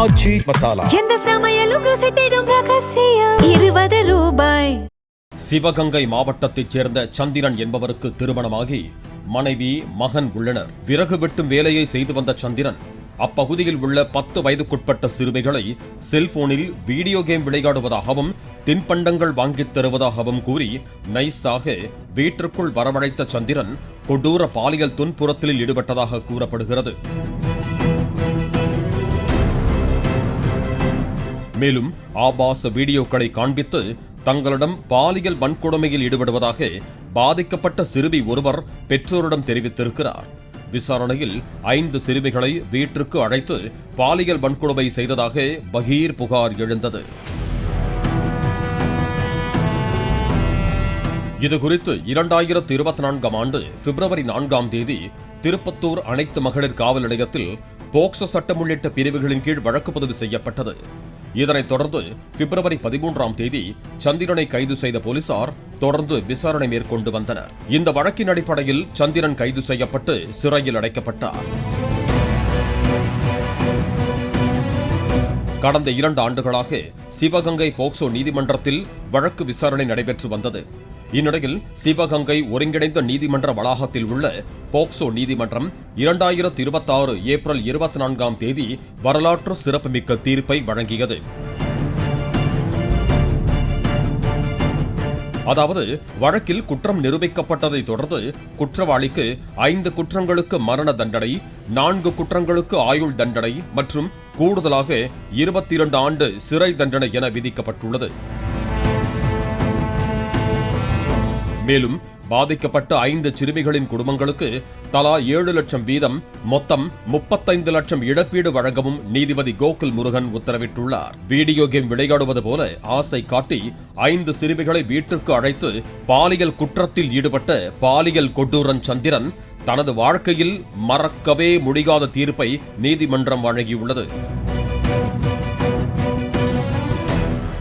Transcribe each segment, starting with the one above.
ஆச்சி மசாலா எந்த சமையலும் ருசி தேடும் ரகசியம் 20 ரூபாய். சிவகங்கை மாவட்டத்தைச் சேர்ந்த சந்திரன் என்பவருக்கு திருமணமாகி மனைவி மகன் உள்ளனர். விறகு வெட்டும் வேலையை செய்து வந்த சந்திரன் அப்பகுதியில் உள்ள 10 வயதுக்குட்பட்ட சிறுமிகளை செல்போனில் வீடியோ கேம் விளையாடுவதாகவும் தின்பண்டங்கள் வாங்கித் தருவதாகவும் கூறி நைஸாக வீட்டிற்குள் வரவழைத்த சந்திரன் கொடூர பாலியல் துன்புறுத்தலில் ஈடுபட்டதாக கூறப்படுகிறது. மேலும் ஆபாச வீடியோக்களை காண்பித்து தங்களிடம் பாலியல் வன்கொடுமையில் ஈடுபடுவதாக பாதிக்கப்பட்ட சிறுமி ஒருவர் பெற்றோரிடம் தெரிவித்திருக்கிறார். விசாரணையில் 5 சிறுமிகளை வீட்டிற்கு அழைத்து பாலியல் வன்கொடுமை செய்ததாக பகீர் புகார் எழுந்தது. இதுகுறித்து 2024 ஆண்டு பிப்ரவரி 4ஆம் தேதி திருப்பத்தூர் அனைத்து மகளிர் காவல் நிலையத்தில் போக்சோ சட்டம் உள்ளிட்ட பிரிவுகளின் கீழ் வழக்கு பதிவு செய்யப்பட்டது. இதனைத் தொடர்ந்து பிப்ரவரி 13ஆம் தேதி சந்திரனை கைது செய்த போலீசார் தொடர்ந்து விசாரணை மேற்கொண்டு வந்தனர். இந்த வழக்கின் அடிப்படையில் சந்திரன் கைது செய்யப்பட்டு சிறையில் அடைக்கப்பட்டார். கடந்த 2 ஆண்டுகளாக சிவகங்கை போக்சோ நீதிமன்றத்தில் வழக்கு விசாரணை நடைபெற்று வந்தது. இந்நிலையில் சிவகங்கை ஒருங்கிணைந்த நீதிமன்ற வளாகத்தில் உள்ள போக்சோ நீதிமன்றம் 2026 ஏப்ரல் 24ஆம் தேதி வரலாற்று சிறப்புமிக்க தீர்ப்பை வழங்கியது. அதாவது வழக்கில் குற்றம் நிரூபிக்கப்பட்டதை தொடர்ந்து குற்றவாளிக்கு 5 குற்றங்களுக்கு மரண தண்டனை, 4 குற்றங்களுக்கு ஆயுள் தண்டனை மற்றும் கூடுதலாக 22 ஆண்டு சிறை தண்டனை என விதிக்கப்பட்டுள்ளது. மேலும் பாதிக்கப்பட்ட 5 சிறுமிகளின் குடும்பங்களுக்கு தலா 7 லட்சம் வீதம் மொத்தம் 35 லட்சம் இழப்பீடு வழங்கவும் நீதிபதி கோகுல் முருகன் உத்தரவிட்டுள்ளார். வீடியோ கேம் விளையாடுவது போல ஆசை காட்டி 5 சிறுமிகளை வீட்டிற்கு அழைத்து பாலியல் குற்றத்தில் ஈடுபட்ட பாலியல் கொடூரன் சந்திரன் தனது வாழ்க்கையில் மறக்கவே முடியாத தீர்ப்பை நீதிமன்றம் வழங்கியுள்ளது.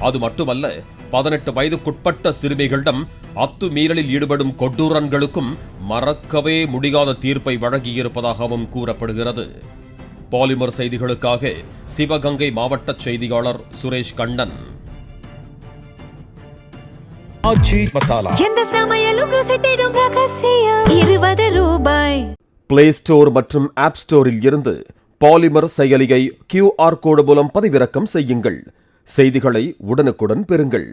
அது மட்டுமல்ல, 18 வயதுக்குட்பட்ட சிறுமிகளிடம் அத்துமீறலில் ஈடுபடும் கொடூரன்களுக்கும் மறக்கவே முடியாத தீர்ப்பை வழங்கியிருப்பதாகவும் கூறப்படுகிறது. பாலிமர் செய்திகளுக்காக சிவகங்கை மாவட்ட செய்தியாளர் சுரேஷ் கண்ணன். ஆச்சி மசாலா எந்த சமையலும் ருசி தேடும் ரகசியம் 20 ரூபாய். பிளே ஸ்டோர் மற்றும் ஆப் ஸ்டோரில் இருந்து பாலிமர் செயலியை QR கோடு மூலம் பதிவிறக்கம் செய்யுங்கள். செய்திகளை உடனுக்குடன் பெறுங்கள்.